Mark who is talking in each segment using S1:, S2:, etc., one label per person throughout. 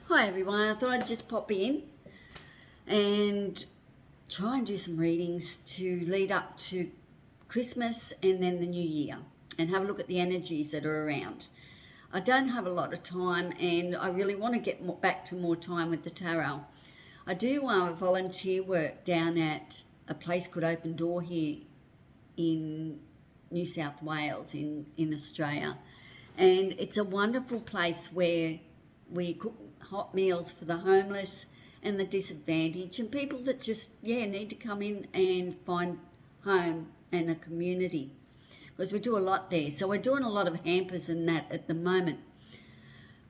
S1: Hi everyone, I thought I'd just pop in and try and do some readings to lead up to Christmas and then the new year and have a look at the energies that are around. I don't have a lot of time and I really want to get back to more time with the tarot. I do volunteer work down at a place called Open Door here in New South Wales in Australia, and it's a wonderful place where we cook hot meals for the homeless and the disadvantaged and people that just need to come in and find home and a community, because we do a lot there. So we're doing a lot of hampers and that at the moment.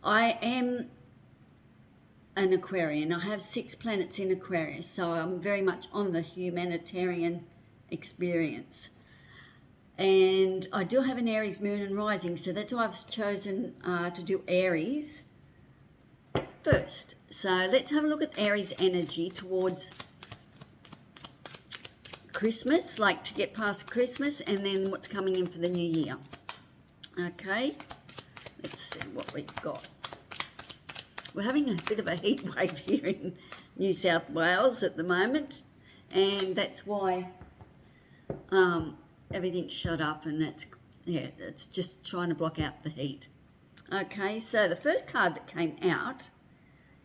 S1: I am an Aquarian. I have 6 planets in Aquarius, so I'm very much on the humanitarian experience. And I do have an Aries moon and rising, so that's why I've chosen to do Aries first. So let's have a look at Aries energy towards Christmas, like to get past Christmas, and then what's coming in for the new year. Okay, let's see what we've got. We're having a bit of a heat wave here in New South Wales at the moment, and that's why everything's shut up, and it's just trying to block out the heat. Okay, so the first card that came out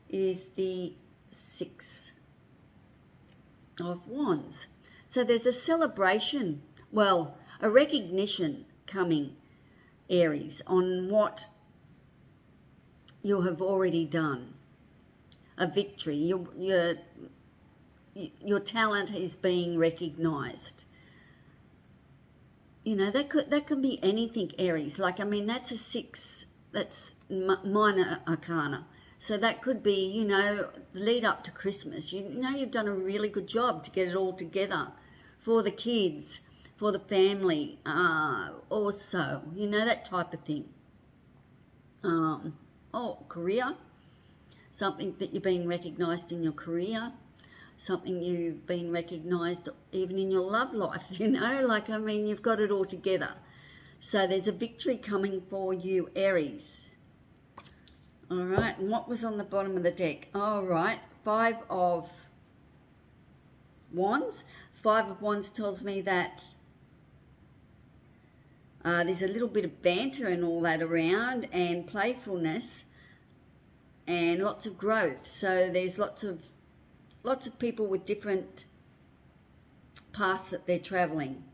S1: is the 6 of Wands. So there's a celebration, well, a recognition coming, Aries, on what you have already done. A victory. Your talent is being recognized. You know, that could be anything, Aries. Like, I mean, that's a 6, that's minor arcana. So that could be, you know, the lead up to Christmas. You know, you've done a really good job to get it all together for the kids, for the family, also, you know, that type of thing. Career, something that you're being recognised in your career, something you've been recognised even in your love life, you know, like, I mean, you've got it all together. So there's a victory coming for you, Aries. All right, and what was on the bottom of the deck? All right, 5 of Wands. 5 of Wands tells me that there's a little bit of banter and all that around, and playfulness, and lots of growth. So there's lots of people with different paths that they're traveling,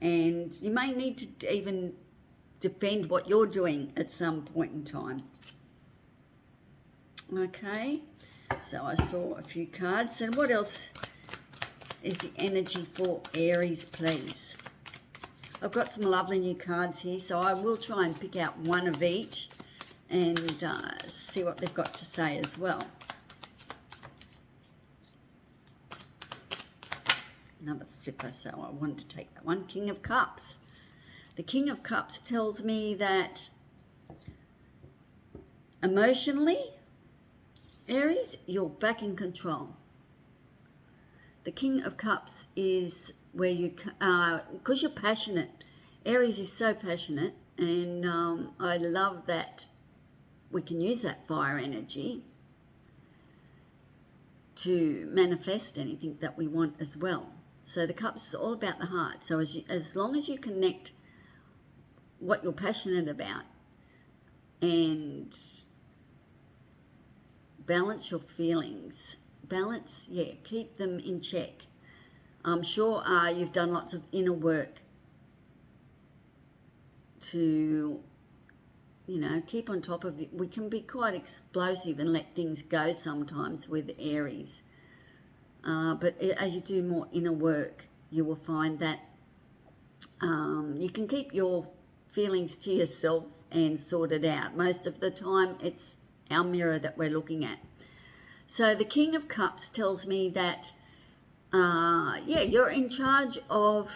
S1: and you may need to even defend what you're doing at some point in time. Okay, so I saw a few cards. And what else is the energy for Aries, please? I've got some lovely new cards here, so I will try and pick out one of each and see what they've got to say as well. Another flipper, so I wanted to take that one. King of Cups. The King of Cups tells me that emotionally, Aries, you're back in control. The King of Cups is where you, because you're passionate. Aries is so passionate, and I love that we can use that fire energy to manifest anything that we want as well. So the Cups is all about the heart. So as long as you connect what you're passionate about and balance your feelings, keep them in check. I'm sure you've done lots of inner work to, you know, keep on top of it. We can be quite explosive and let things go sometimes with Aries. But as you do more inner work, you will find that you can keep your feelings to yourself and sort it out. Most of the time, it's our mirror that we're looking at. So the King of Cups tells me that, you're in charge of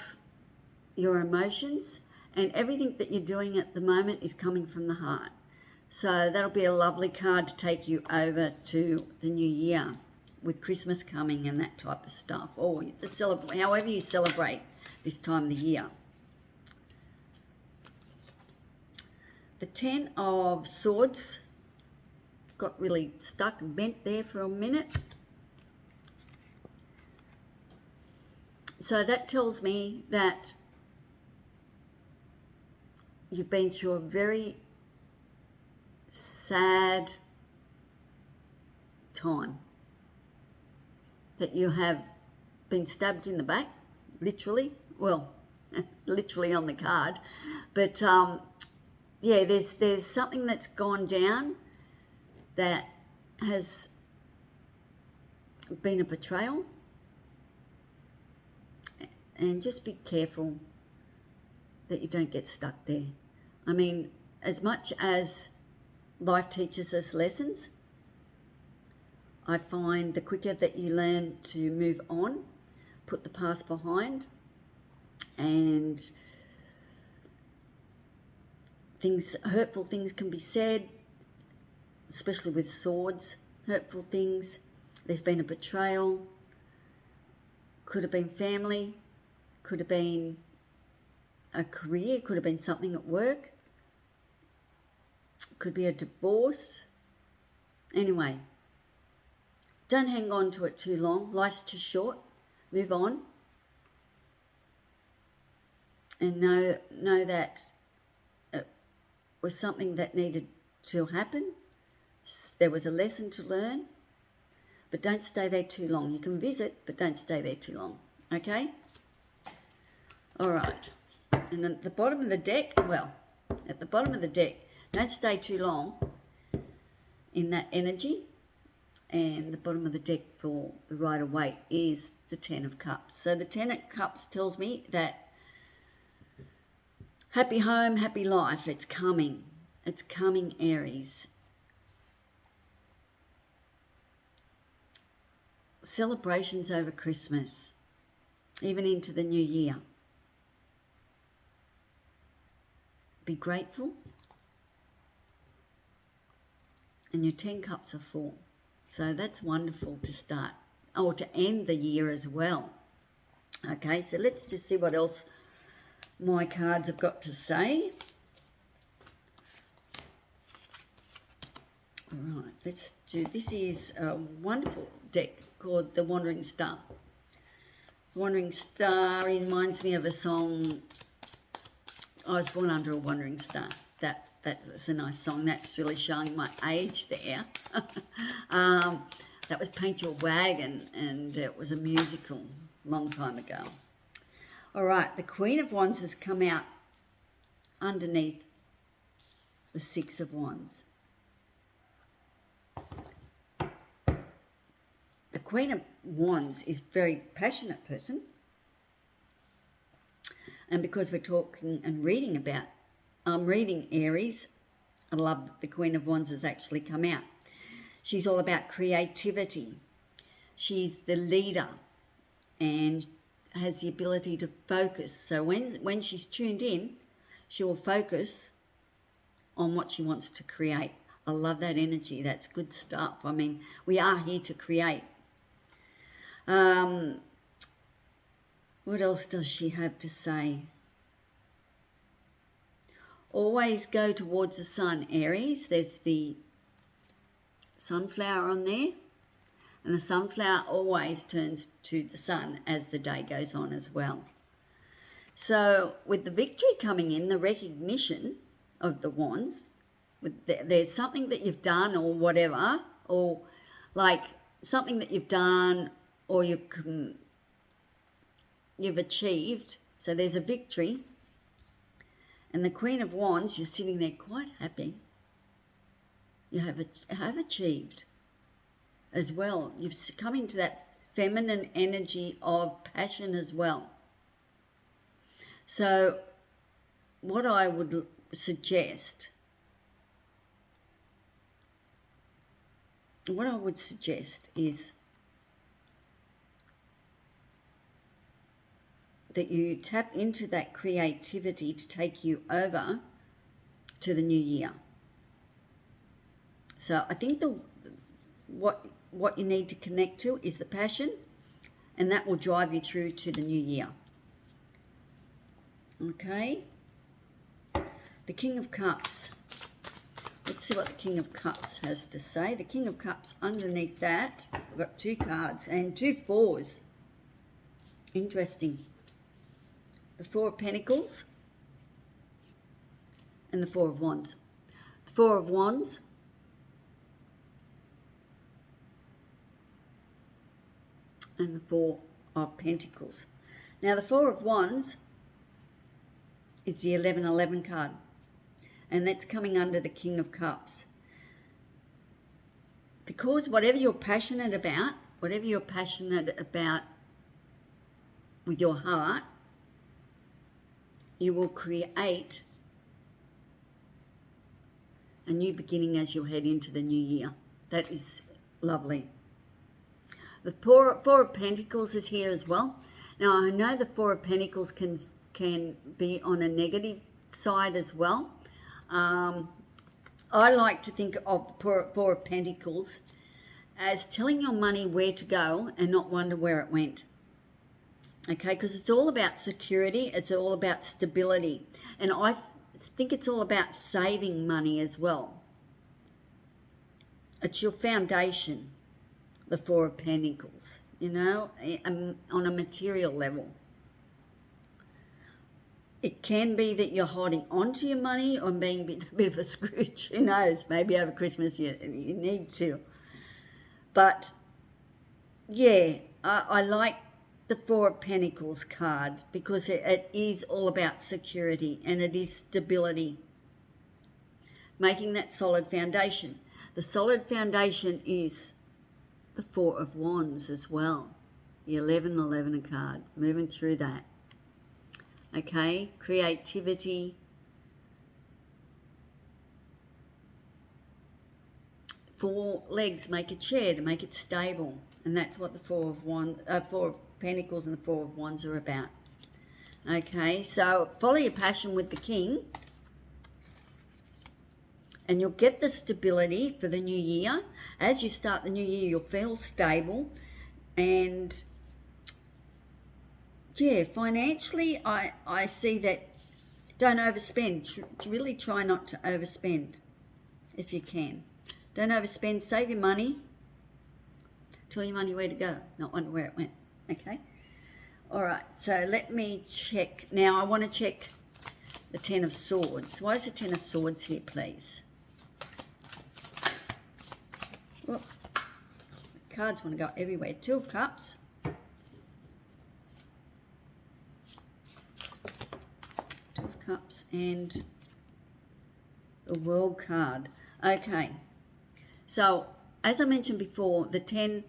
S1: your emotions, and everything that you're doing at the moment is coming from the heart. So that'll be a lovely card to take you over to the new year with Christmas coming and that type of stuff, or however you celebrate this time of the year. The 10 of Swords got really stuck and bent there for a minute. So that tells me that you've been through a very sad time, that you have been stabbed in the back, literally, well, literally on the card, but yeah, there's something that's gone down that has been a betrayal, and just be careful that you don't get stuck there. I mean, as much as life teaches us lessons, I find the quicker that you learn to move on, put the past behind, and hurtful things can be said, especially with swords, hurtful things. There's been a betrayal, could have been family, could have been a career, could have been something at work, could be a divorce. Anyway, don't hang on to it too long. Life's too short. Move on. And know that it was something that needed to happen. There was a lesson to learn. But don't stay there too long. You can visit, but don't stay there too long. Okay? All right. And at the bottom of the deck, don't stay too long in that energy. And the bottom of the deck for the Rider-Waite is the Ten of Cups. So the Ten of Cups tells me that happy home, happy life, it's coming. It's coming, Aries. Celebrations over Christmas, even into the new year. Be grateful. And your 10 cups are full. So that's wonderful to start, or to end the year as well. Okay, so let's just see what else my cards have got to say. All right, let's do, this is a wonderful deck called the Wandering Star. Wandering Star reminds me of a song, I was born under a wandering star. That's a nice song. That's really showing my age there. That was Paint Your Wagon, and it was a musical long time ago. All right, the Queen of Wands has come out underneath the Six of Wands. The Queen of Wands is a very passionate person. And because we're talking and reading about, I'm reading Aries, I love that the Queen of Wands has actually come out. She's all about creativity. She's the leader and has the ability to focus. So when she's tuned in, she will focus on what she wants to create. I love that energy. That's good stuff. I mean, we are here to create. What else does she have to say? Always go towards the sun, Aries. There's the sunflower on there. And the sunflower always turns to the sun as the day goes on as well. So with the victory coming in, the recognition of the wands, there's something that you've done or whatever, or like something that you've done or you've achieved. So there's a victory. And the Queen of Wands, you're sitting there quite happy. You have achieved as well. You've come into that feminine energy of passion as well. So what I would suggest is that you tap into that creativity to take you over to the new year. So I think what you need to connect to is the passion, and that will drive you through to the new year. Okay? The King of Cups. Let's see what the King of Cups has to say. The King of Cups, underneath that, we've got 2 cards and 2 fours. Interesting. The 4 of Pentacles and the 4 of Wands. The 4 of Wands and the 4 of Pentacles. Now the 4 of Wands, it's the 1111 card, and that's coming under the King of Cups. Because whatever you're passionate about with your heart, you will create a new beginning as you head into the new year. That is lovely. The Four of Pentacles is here as well. Now, I know the 4 of Pentacles can be on a negative side as well. I like to think of the 4 of Pentacles as telling your money where to go and not wonder where it went. Okay, because it's all about security. It's all about stability. And I think it's all about saving money as well. It's your foundation, the 4 of Pentacles, you know, on a material level. It can be that you're holding on to your money or being a bit of a Scrooge. Who knows? Maybe over Christmas you need to. But, yeah, I like the 4 of Pentacles card because it is all about security and it is stability. Making that solid foundation. The solid foundation is the 4 of Wands as well. The 1111 card. Moving through that. Okay, creativity. 4 legs make a chair to make it stable. And that's what the 4 of Pentacles and the 4 of Wands are about. Okay, so follow your passion with the King. And you'll get the stability for the new year. As you start the new year, you'll feel stable. And yeah, financially, I see that don't overspend. Really try not to overspend if you can. Don't overspend. Save your money. Tell your money where to go, not wonder where it went. Okay? All right, so let me check. Now, I want to check the 10 of Swords. Why is the 10 of Swords here, please? Well, cards want to go everywhere. 2 of Cups. 2 of Cups and the World card. Okay. So, as I mentioned before, the 10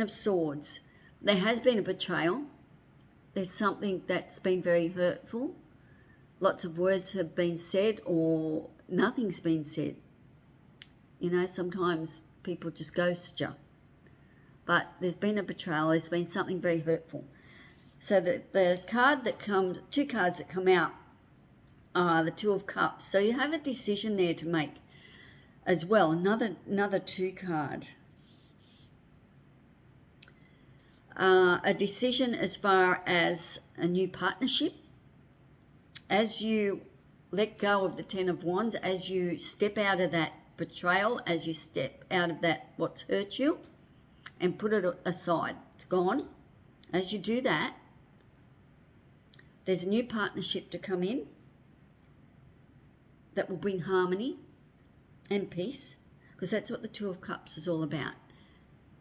S1: of Swords, there has been a betrayal. There's something that's been very hurtful. Lots of words have been said or nothing's been said. You know, sometimes people just ghost you. But there's been a betrayal. There's been something very hurtful. So the card that comes, 2 cards that come out are the 2 of Cups. So you have a decision there to make as well. Another 2 card. A decision as far as a new partnership. As you let go of the 10 of Wands, as you step out of that betrayal, as you step out of that what's hurt you and put it aside, it's gone. As you do that, there's a new partnership to come in that will bring harmony and peace, because that's what the 2 of Cups is all about.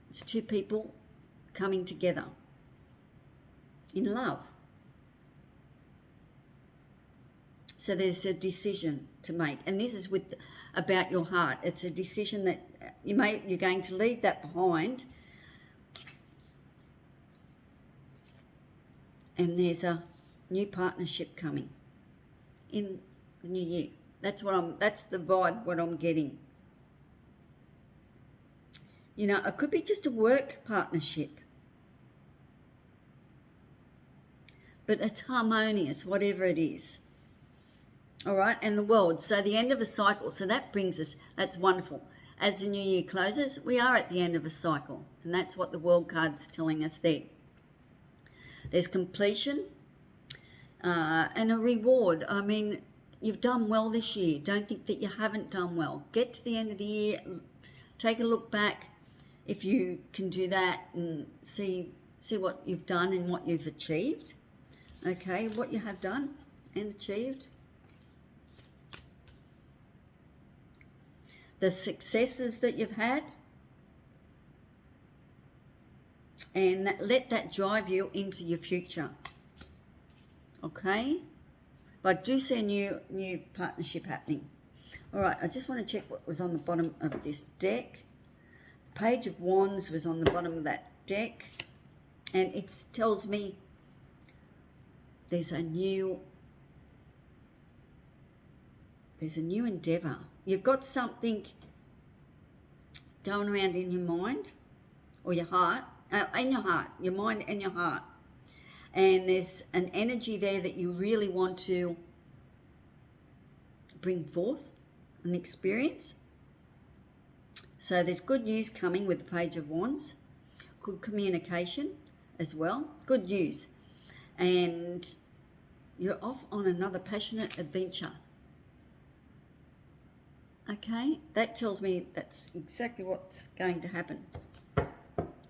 S1: It's 2 people coming together in love. So there's a decision to make, and this is about your heart. It's a decision that you're going to leave that behind, and there's a new partnership coming in the new year. That's the vibe what I'm getting. You know, it could be just a work partnership, but it's harmonious, whatever it is. All right, and the World. So the end of a cycle. So that brings us, that's wonderful. As the new year closes, we are at the end of a cycle, and that's what the World card's telling us there. There's completion and a reward. I mean, You've done well this year. Don't think that you haven't done well. Get to the end of the year, take a look back if you can do that, and see what you've done and what you've achieved. Okay, what you have done and achieved. The successes that you've had. And let that drive you into your future. Okay? But I do see a new partnership happening. All right, I just want to check what was on the bottom of this deck. Page of Wands was on the bottom of that deck. And it tells me there's a new endeavour. You've got something going around in your mind or your heart, in your heart, your mind and your heart. And there's an energy there that you really want to bring forth and experience. So there's good news coming with the Page of Wands. Good communication as well. Good news. And you're off on another passionate adventure. Okay? That tells me that's exactly what's going to happen.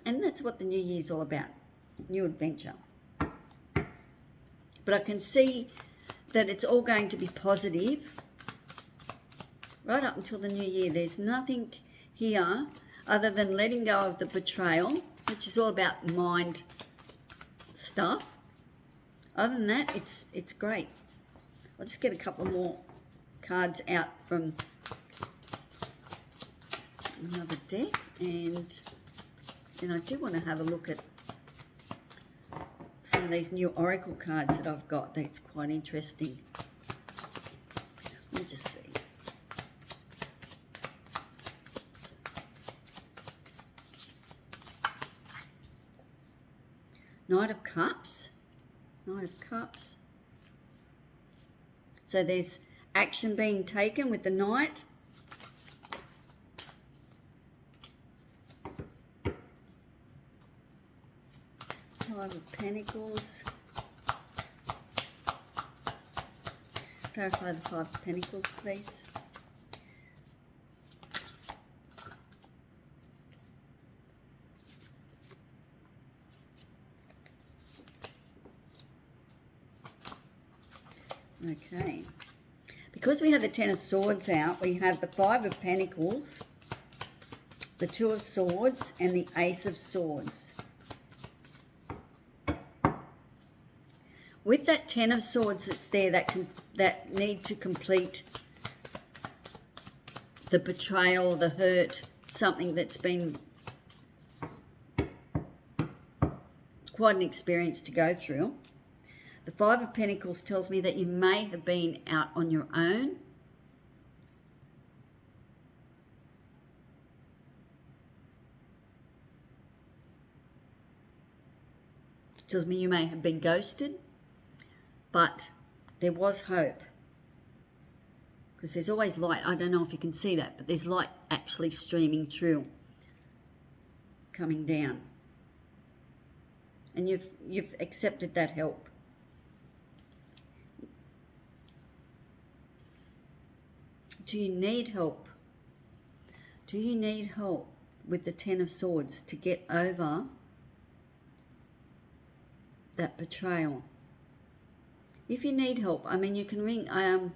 S1: And that's what the new year's all about. New adventure. But I can see that it's all going to be positive right up until the new year. There's nothing here other than letting go of the betrayal, which is all about mind stuff. Other than that, it's great. I'll just get a couple more cards out from another deck, and then I do want to have a look at some of these new oracle cards that I've got. That's quite interesting. Let me just see. Knight of Cups. Knight of Cups. So there's action being taken with the Knight. Five of Pentacles. Clarify the Five of Pentacles, please. Okay. Because we have the Ten of Swords out, we have the Five of Pentacles, the Two of Swords, and the Ace of Swords. With that Ten of Swords that's there, that need to complete the betrayal, the hurt, something that's been quite an experience to go through. The Five of Pentacles tells me that you may have been out on your own. It tells me you may have been ghosted. But there was hope, because there's always light. I don't know if you can see that, but there's light actually streaming through, coming down. And you've accepted that help. Do you need help? Do you need help with the Ten of Swords to get over that betrayal? If you need help, I mean, you can ring. I'm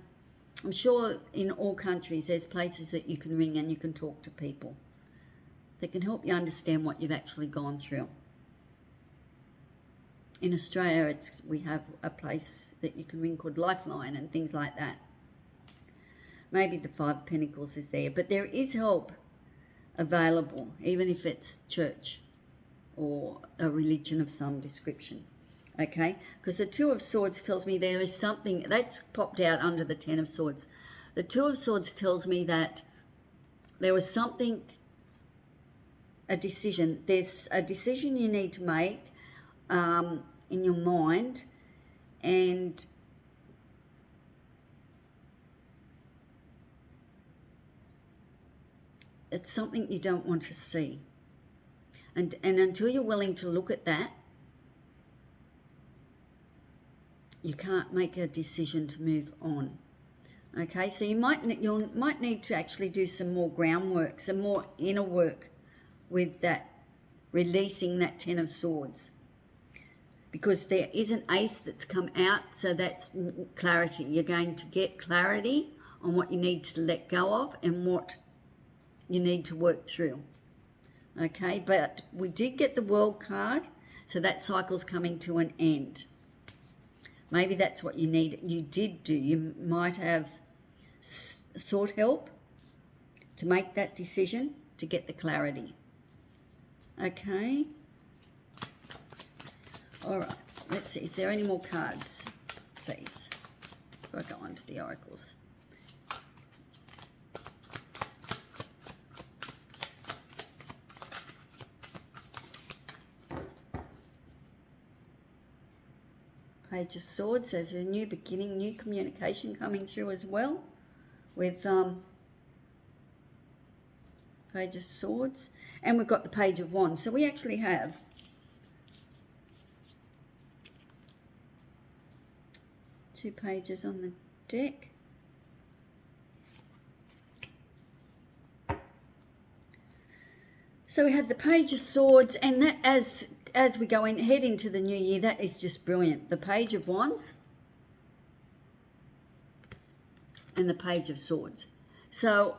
S1: sure in all countries there's places that you can ring and you can talk to people that can help you understand what you've actually gone through. In Australia, we have a place that you can ring called Lifeline and things like that. Maybe the Five of Pentacles is there, but there is help available, even if it's church or a religion of some description. Okay, because the Two of Swords tells me there is something that's popped out under the Ten of Swords. The Two of Swords tells me that there was something, a decision. There's a decision you need to make in your mind, and it's something you don't want to see. And until you're willing to look at that, you can't make a decision to move on. Okay, so you might need to actually do some more groundwork, some more inner work with that, releasing that Ten of Swords, because there is an ace that's come out, so that's clarity. You're going to get clarity on what you need to let go of and what you need to work through. Okay, but we did get the World card, so that cycle's coming to an end. Maybe that's what you need. You did do. You might have sought help to make that decision, to get the clarity. Okay. All right. Let's see. Is there any more cards, please? Before I go on to the oracles. Page of Swords. There's a new beginning, new communication coming through as well with Page of Swords. And we've got the Page of Wands. So we actually have two pages on the deck. So we had the Page of Swords, and that as we go in, head into the new year, that is just brilliant. The Page of Wands and the Page of Swords. So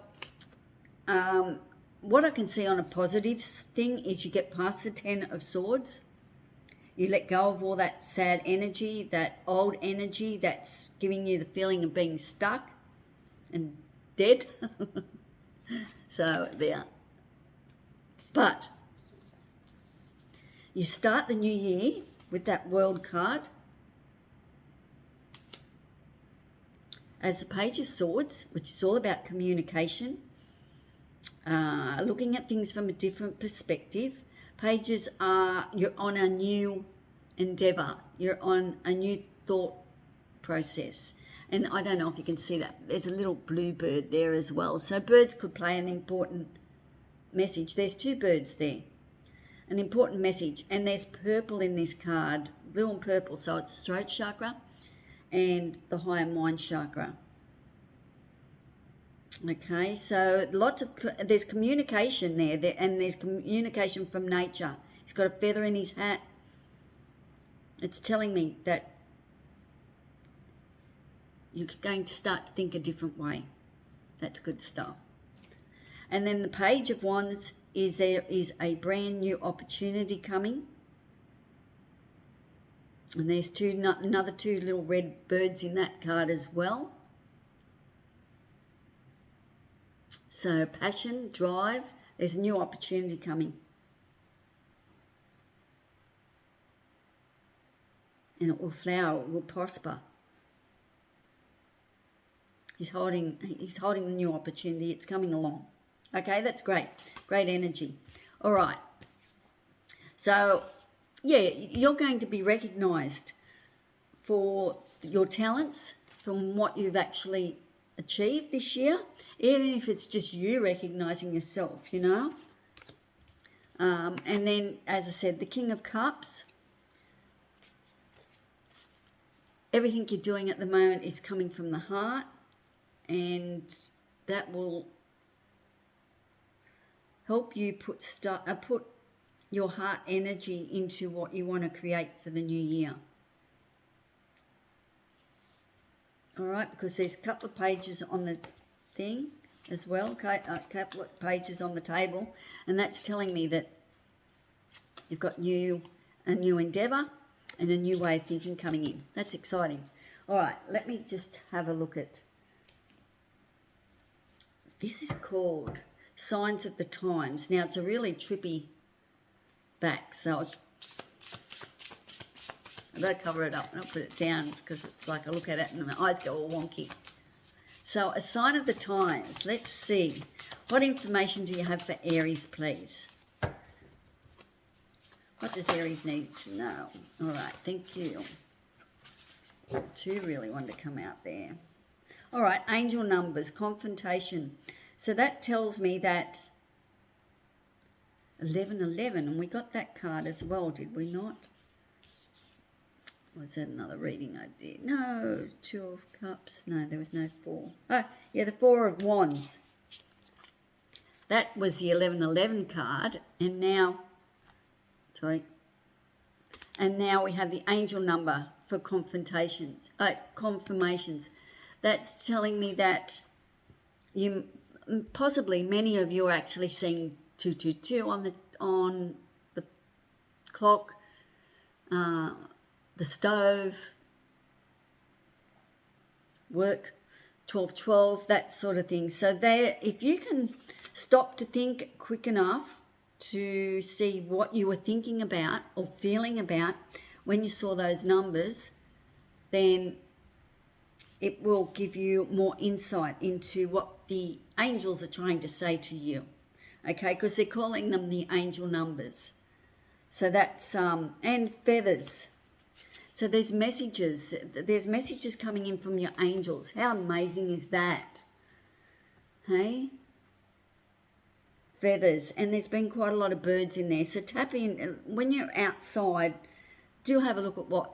S1: what I can see on a positive thing is you get past the Ten of Swords. You let go of all that sad energy, that old energy that's giving you the feeling of being stuck and dead. So there. But you start the new year with that World card as the Page of Swords, which is all about communication, looking at things from a different perspective. Pages are, you're on a new endeavor, you're on a new thought process. And I don't know if you can see that, there's a little blue bird there as well. So birds could play an important message. There's two birds there, an important message. And there's purple in this card, blue and purple. So it's the throat chakra and the higher mind chakra. Okay, so there's communication there, and there's communication from nature. He's got a feather in his hat. It's telling me that you're going to start to think a different way. That's good stuff. And then the Page of Wands is there is a brand new opportunity coming. And there's another two little red birds in that card as well. So passion, drive, there's a new opportunity coming. And it will flower, it will prosper. He's holding the new opportunity, it's coming along. Okay, that's great. Great energy. All right. So, yeah, you're going to be recognised for your talents, from what you've actually achieved this year, even if it's just you recognising yourself, you know. And then, as I said, the King of Cups. Everything you're doing at the moment is coming from the heart, and that will help you put your heart energy into what you want to create for the new year. All right, because there's a couple of pages on the thing as well, a couple of pages on the table, and that's telling me that you've got a new endeavour and a new way of thinking coming in. That's exciting. All right, let me just have a look at, this is called Signs of the Times. Now, it's a really trippy back, so I better cover it up and I'll put it down, because it's like I look at it and my eyes go all wonky. So, a sign of the times. Let's see. What information do you have for Aries, please? What does Aries need to know? All right, thank you. Two really want to come out there. All right, angel numbers, confrontation. So that tells me that 1111, and we got that card as well, did we not? Was that another reading I did? No, 2 of Cups. No, there was no 4. Oh, yeah, the 4 of Wands. That was the 1111 card. And now, and now we have the angel number for confirmations. That's telling me that you, possibly many of you are actually seeing 222 on the clock, the stove, work, 1212, that sort of thing. So there, if you can stop to think quick enough to see what you were thinking about or feeling about when you saw those numbers, then it will give you more insight into what the angels are trying to say to you. Okay, because they're calling them the angel numbers. So that's, and feathers. So there's messages coming in from your angels. How amazing is that? Hey? Feathers. And there's been quite a lot of birds in there. So tap in. When you're outside, do have a look at what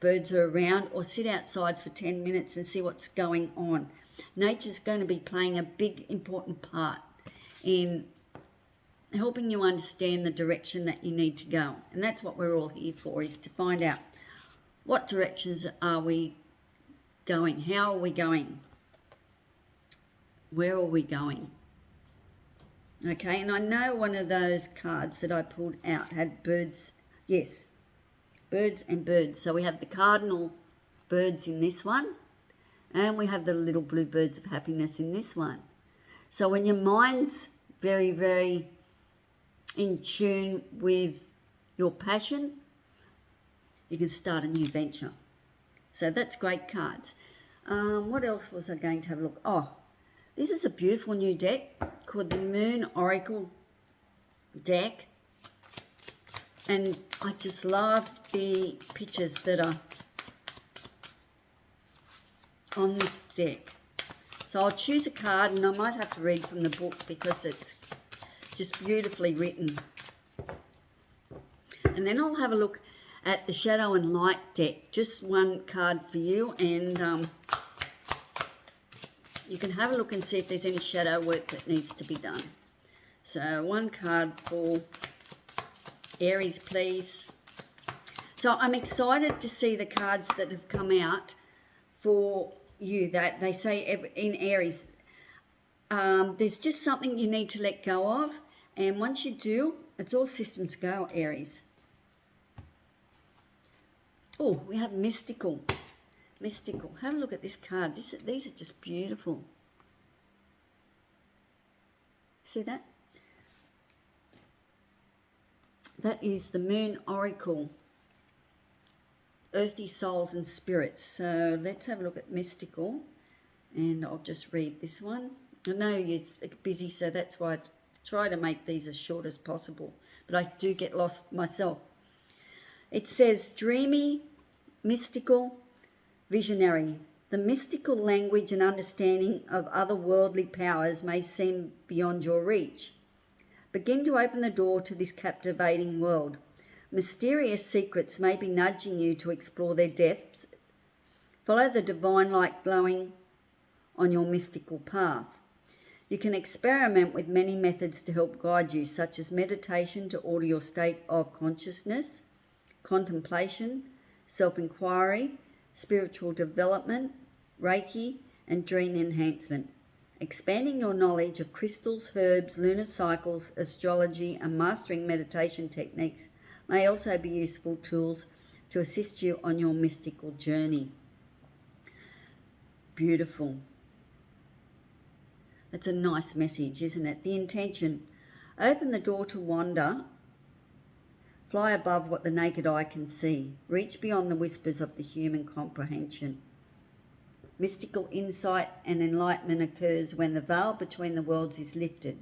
S1: birds are around, or sit outside for 10 minutes and see what's going on. Nature's going to be playing a big, important part in helping you understand the direction that you need to go. And that's what we're all here for, is to find out what directions are we going? How are we going? Where are we going? Okay, and I know one of those cards that I pulled out had birds. Yes, birds and birds. So we have the cardinal birds in this one, and we have the little blue birds of happiness in this one. So when your mind's very, very in tune with your passion, you can start a new venture. So that's great cards. What else was I going to have a look? Oh, this is a beautiful new deck called the Moon Oracle deck. And I just love the pictures that are on this deck. So I'll choose a card, and I might have to read from the book because it's just beautifully written. And then I'll have a look at the Shadow and Light deck. Just one card for you, and you can have a look and see if there's any shadow work that needs to be done. So one card for Aries, please. So I'm excited to see the cards that have come out for you. That they say in Aries, there's just something you need to let go of, and once you do, it's all systems go, Aries. Oh, we have mystical. Mystical. Have a look at this card. These are just beautiful. See that? That is the Moon Oracle. Earthy souls and spirits. So let's have a look at mystical. And I'll just read this one. I know you're busy, so that's why I try to make these as short as possible. But I do get lost myself. It says, dreamy, mystical, visionary. The mystical language and understanding of otherworldly powers may seem beyond your reach. Begin to open the door to this captivating world. Mysterious secrets may be nudging you to explore their depths. Follow the divine light glowing on your mystical path. You can experiment with many methods to help guide you, such as meditation to alter your state of consciousness, contemplation, self-inquiry, spiritual development, Reiki, and dream enhancement. Expanding your knowledge of crystals, herbs, lunar cycles, astrology, and mastering meditation techniques may also be useful tools to assist you on your mystical journey. Beautiful. That's a nice message, isn't it? The intention. Open the door to wonder. Fly above what the naked eye can see. Reach beyond the whispers of the human comprehension. Mystical insight and enlightenment occurs when the veil between the worlds is lifted.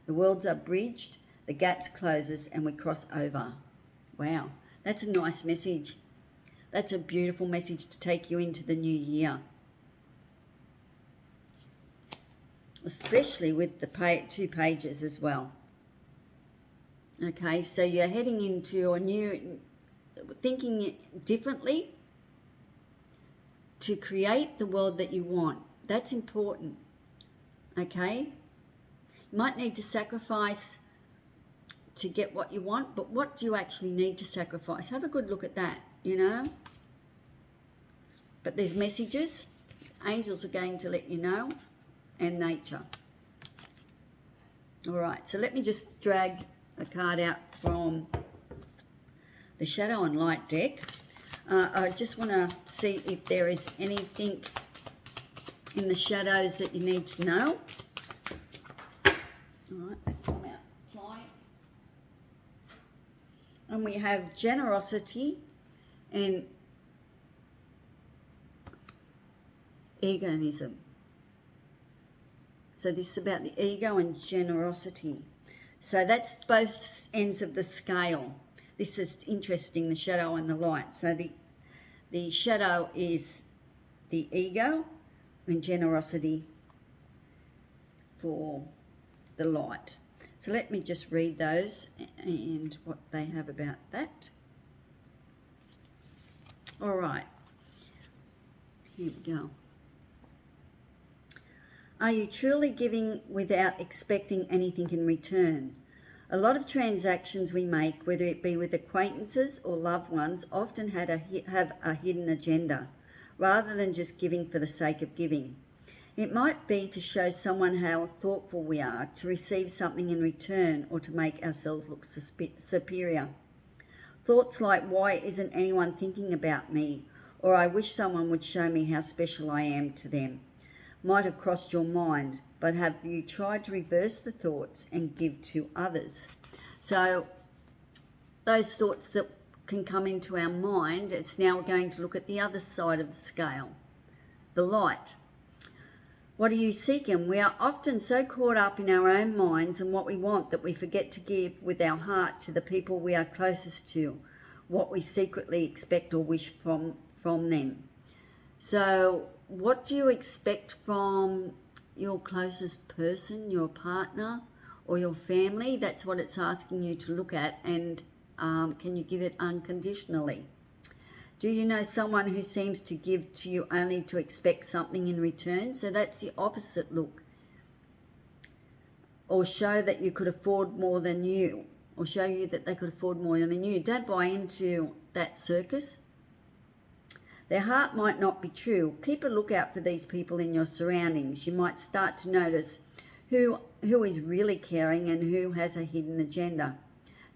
S1: The worlds are bridged, the gaps closes, and we cross over. Wow, that's a nice message. That's a beautiful message to take you into the new year. Especially with the 2 pages as well. Okay, so you're heading into a new, thinking differently, to create the world that you want. That's important, okay? You might need to sacrifice to get what you want, but what do you actually need to sacrifice? Have a good look at that, you know? But there's messages. Angels are going to let you know, and nature. All right, so let me just drag a card out from the Shadow and Light deck. I just want to see if there is anything in the shadows that you need to know. All right, that come out flying. And we have generosity and egoism. So this is about the ego and generosity. So that's both ends of the scale. This is interesting, the shadow and the light. So the shadow is the ego and generosity for the light. So let me just read those and what they have about that. All right, here we go. Are you truly giving without expecting anything in return? A lot of transactions we make, whether it be with acquaintances or loved ones, often have a hidden agenda, rather than just giving for the sake of giving. It might be to show someone how thoughtful we are, to receive something in return, or to make ourselves look superior. Thoughts like, why isn't anyone thinking about me? Or I wish someone would show me how special I am to them, might have crossed your mind, but have you tried to reverse the thoughts and give to others? So those thoughts that can come into our mind, it's now going to look at the other side of the scale, the light. What are you seeking? We are often so caught up in our own minds and what we want that we forget to give with our heart to the people we are closest to, what we secretly expect or wish from them. So what do you expect from your closest person, your partner or your family? That's what it's asking you to look at. And can you give it unconditionally? Do you know someone who seems to give to you only to expect something in return? So that's the opposite look. Or show that you could afford more than you, or show you that they could afford more than you. Don't buy into that circus. Their heart might not be true. Keep a lookout for these people in your surroundings. You might start to notice who is really caring and who has a hidden agenda.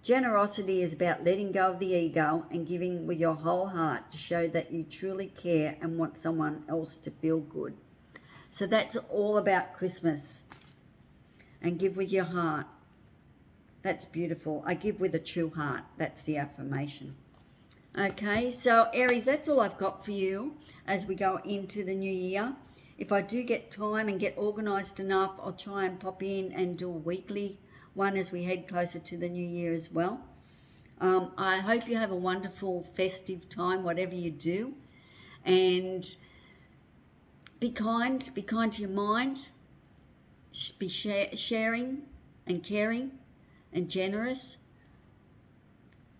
S1: Generosity is about letting go of the ego and giving with your whole heart to show that you truly care and want someone else to feel good. So that's all about Christmas. And give with your heart. That's beautiful. I give with a true heart. That's the affirmation. Okay, so Aries, that's all I've got for you as we go into the new year. If I do get time and get organised enough, I'll try and pop in and do a weekly one as we head closer to the new year as well. I hope you have a wonderful festive time, whatever you do. And be kind to your mind. Be sharing and caring and generous.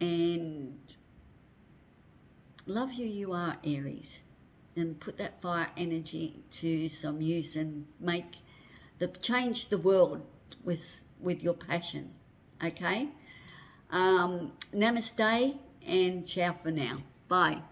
S1: And love who you are, Aries, and put that fire energy to some use and change the world with your passion. Okay? Namaste and ciao for now. Bye.